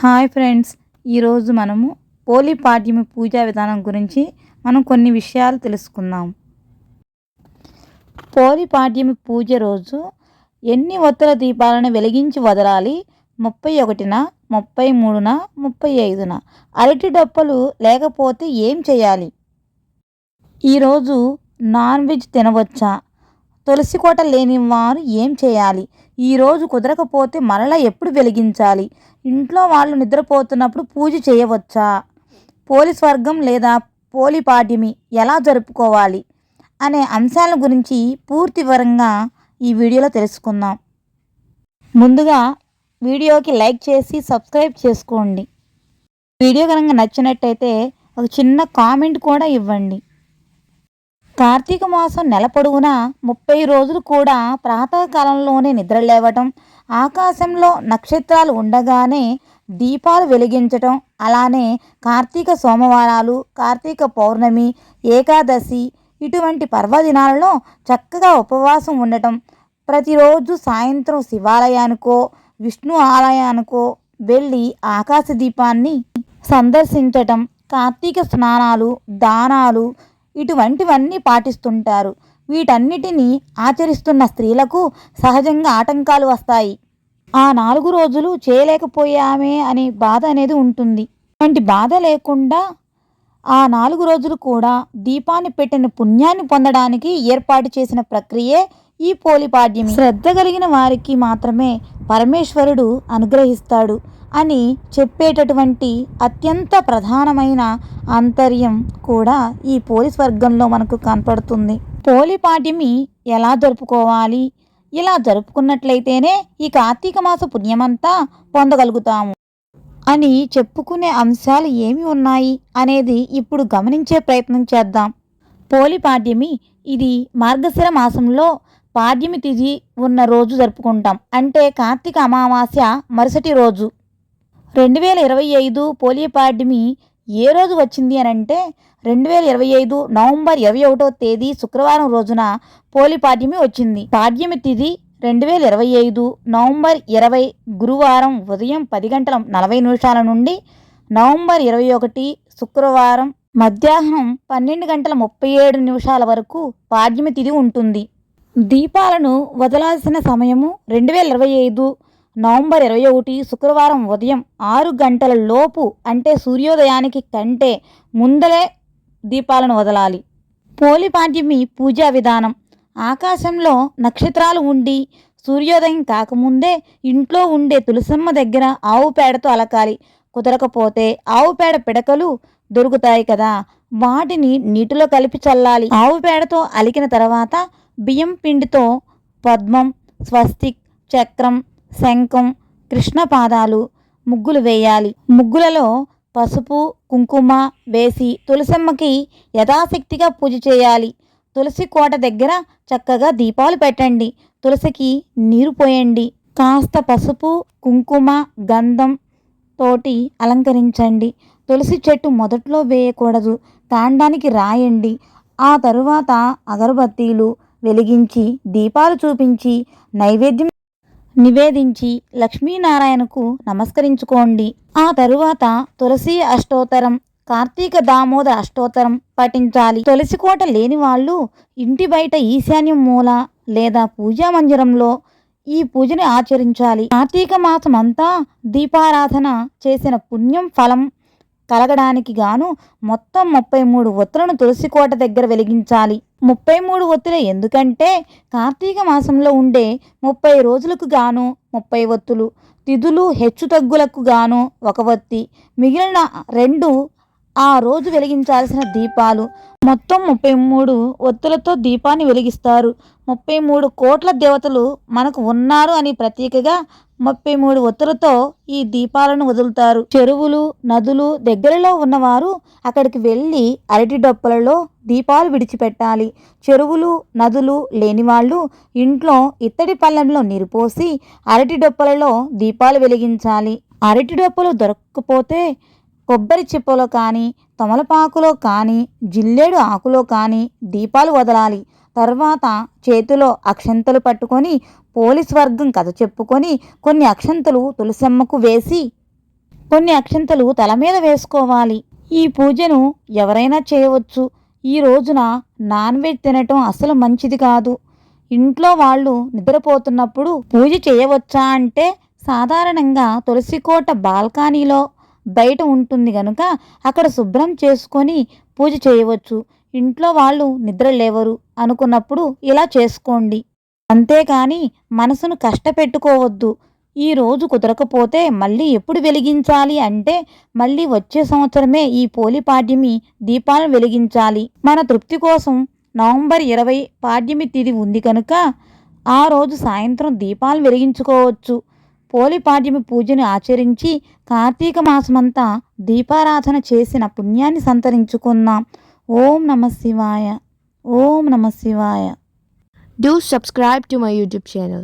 Hi friends, ఈరోజు మనము పోలిపాడ్యమి పూజా విధానం గురించి కొన్ని విషయాలు తెలుసుకుందాం. పోలిపాడ్యమి పూజ రోజు ఎన్ని ఒత్తుల దీపాలను వెలిగించి వదలాలి? 31న, 33న, 35న. అరటి డొప్పలు లేకపోతే ఏం చేయాలి? ఈరోజు నాన్ వెజ్ తినవచ్చా? తులసి కోట లేని వారు ఏం చేయాలి? ఈరోజు కుదరకపోతే మరలా ఎప్పుడు వెలిగించాలి? ఇంట్లో వాళ్ళు నిద్రపోతున్నప్పుడు పూజ చేయవచ్చా? పోలి స్వర్గం లేదా పోలిపాడ్యమి ఎలా జరుపుకోవాలి అనే అంశాల గురించి పూర్తి వివరంగా ఈ వీడియోలో తెలుసుకుందాం. ముందుగా వీడియోకి లైక్ చేసి సబ్స్క్రైబ్ చేసుకోండి. వీడియో కనుక నచ్చినట్టయితే ఒక చిన్న కామెంట్ కూడా ఇవ్వండి. కార్తీక మాసం నెల పొడవునా 30 రోజులు కూడా ప్రాతకాలంలోనే నిద్ర లేవటం, ఆకాశంలో నక్షత్రాలు ఉండగానే దీపాలు వెలిగించటం, అలానే కార్తీక సోమవారాలు, కార్తీక పౌర్ణమి, ఏకాదశి ఇటువంటి పర్వదినాలలో చక్కగా ఉపవాసం ఉండటం, ప్రతిరోజు సాయంత్రం శివాలయానికో విష్ణు ఆలయానికో వెళ్ళి ఆకాశ దీపాన్ని సందర్శించటం, కార్తీక స్నానాలు, దానాలు ఇటువంటివన్నీ పాటిస్తుంటారు. వీటన్నిటినీ ఆచరిస్తున్న స్త్రీలకు సహజంగా ఆటంకాలు వస్తాయి. ఆ 4 రోజులు చేయలేకపోయామే అనే బాధ అనేది ఉంటుంది. అటువంటి బాధ లేకుండా ఆ 4 రోజులు కూడా దీపాన్ని పెట్టిన పుణ్యాన్ని పొందడానికి ఏర్పాటు చేసిన ప్రక్రియే ఈ పోలిపాడ్యమి. శ్రద్ధ కలిగిన వారికి మాత్రమే పరమేశ్వరుడు అనుగ్రహిస్తాడు అని చెప్పేటటువంటి అత్యంత ప్రధానమైన ఆంతర్యం కూడా ఈ పోలి స్వర్గంలో మనకు కనపడుతుంది. పోలిపాడ్యమి ఎలా జరుపుకోవాలి? ఇలా జరుపుకున్నట్లయితేనే ఈ కార్తీక మాస పుణ్యమంతా పొందగలుగుతాము అని చెప్పుకునే అంశాలు ఏమి ఉన్నాయి అనేది ఇప్పుడు గమనించే ప్రయత్నం చేద్దాం. పోలిపాడ్యమి ఇది మార్గశిర మాసంలో పాడ్యమి తిథి ఉన్న రోజు జరుపుకుంటాం. అంటే కార్తీక అమావాస్య మరుసటి రోజు. 2025 పోలిపాడ్యమి ఏ రోజు వచ్చింది అని అంటే 2025 నవంబర్ 21వ తేదీ శుక్రవారం రోజున పోలిపాడ్యమి వచ్చింది. పాడ్యమి తిథి 2025 నవంబర్ 20 గురువారం ఉదయం 10:40 నుండి నవంబర్ 21 శుక్రవారం మధ్యాహ్నం 12:37 వరకు పాడ్యమి తిథి ఉంటుంది. దీపాలను వదలాల్సిన సమయము 2025 నవంబర్ 21 శుక్రవారం ఉదయం 6 గంటల లోపు, అంటే సూర్యోదయానికి కంటే ముందలే దీపాలను వదలాలి. పోలిపాడ్యమి పూజా విధానం: ఆకాశంలో నక్షత్రాలు ఉండి సూర్యోదయం కాకముందే ఇంట్లో ఉండే తులసమ్మ దగ్గర ఆవు పేడతో అలకాలి. కుదరకపోతే ఆవు పేడ పిడకలు దొరుకుతాయి కదా, వాటిని నీటిలో కలిపి చల్లాలి. ఆవు పేడతో అలికిన తర్వాత బియ్యం పిండితో పద్మం, స్వస్తిక్, చక్రం, శంఖం, కృష్ణ పాదాలు ముగ్గులు వేయాలి. ముగ్గులలో పసుపు కుంకుమ వేసి తులసమ్మకి యథాశక్తిగా పూజ చేయాలి. తులసి కోట దగ్గర చక్కగా దీపాలు పెట్టండి. తులసికి నీరు పోయండి. కాస్త పసుపు కుంకుమ గంధం తోటి అలంకరించండి. తులసి చెట్టు మొదట్లో వేయకూడదు, కాండానికి రాయండి. ఆ తరువాత అగరబత్తీలు వెలిగించి దీపాలు చూపించి నైవేద్యం నివేదించి లక్ష్మీనారాయణకు నమస్కరించుకోండి. ఆ తరువాత తులసి అష్టోత్తరం, కార్తీక దామోదర అష్టోత్తరం పఠించాలి. తులసి కోట లేని వాళ్ళు ఇంటి బయట ఈశాన్యం మూల లేదా పూజా మందిరంలో ఈ పూజని ఆచరించాలి. కార్తీక మాసం అంతా దీపారాధన చేసిన పుణ్యం ఫలం కలగడానికి గాను మొత్తం 33 ఒత్తులను తులసి కోట దగ్గర వెలిగించాలి. 33 ఒత్తులే ఎందుకంటే కార్తీక మాసంలో ఉండే 30 రోజులకు గాను 30 ఒత్తులు, తిథులు హెచ్చు తగ్గులకు గాను 1 ఒత్తి, మిగిలిన 2 ఆ రోజు వెలిగించాల్సిన దీపాలు. మొత్తం 33 ఒత్తులతో దీపాన్ని వెలిగిస్తారు. 33 కోట్ల దేవతలు మనకు ఉన్నారు అని ప్రతీకగా 33 ఒత్తులతో ఈ దీపాలను వదులుతారు. చెరువులు నదులు దగ్గరలో ఉన్నవారు అక్కడికి వెళ్ళి అరటి డొప్పలలో దీపాలు విడిచిపెట్టాలి. చెరువులు నదులు లేని వాళ్ళు ఇంట్లో ఇత్తడి పళ్ళెంలో నీరు పోసి అరటి డొప్పలలో దీపాలు వెలిగించాలి. అరటి డొప్పలు దొరకకపోతే కొబ్బరి చిప్పలో కానీ తమలపాకులో కానీ జిల్లేడు ఆకులో కానీ దీపాలు వదలాలి. తర్వాత చేతిలో అక్షంతలు పట్టుకొని పోలి స్వర్గం కథ చెప్పుకొని కొన్ని అక్షంతలు తులసమ్మకు వేసి కొన్ని అక్షింతలు తల మీద వేసుకోవాలి. ఈ పూజను ఎవరైనా చేయవచ్చు. ఈ రోజున నాన్ వెజ్ తినటం అసలు మంచిది కాదు. ఇంట్లో వాళ్ళు నిద్రపోతున్నప్పుడు పూజ చేయవచ్చా అంటే సాధారణంగా తులసికోట బాల్కనీలో బయట ఉంటుంది గనుక అక్కడ శుభ్రం చేసుకొని పూజ చేయవచ్చు. ఇంట్లో వాళ్ళు నిద్ర లేవరు అనుకున్నప్పుడు ఇలా చేసుకోండి. అంతేకాని మనసును కష్టపెట్టుకోవద్దు. ఈ రోజు కుదరకపోతే మళ్ళీ ఎప్పుడు వెలిగించాలి అంటే మళ్ళీ వచ్చే సంవత్సరమే ఈ పోలి పాడ్యమి దీపాలను వెలిగించాలి. మన తృప్తి కోసం నవంబర్ 20 పాడ్యమి తిథి ఉంది కనుక ఆ రోజు సాయంత్రం దీపాలు వెలిగించుకోవచ్చు. పోలి పాడ్యమి పూజను ఆచరించి కార్తీక మాసమంతా దీపారాధన చేసిన పుణ్యాన్ని సంతరించుకుందాం. ఓం నమః శివాయ. ఓం నమః శివాయ. Do subscribe to my YouTube channel.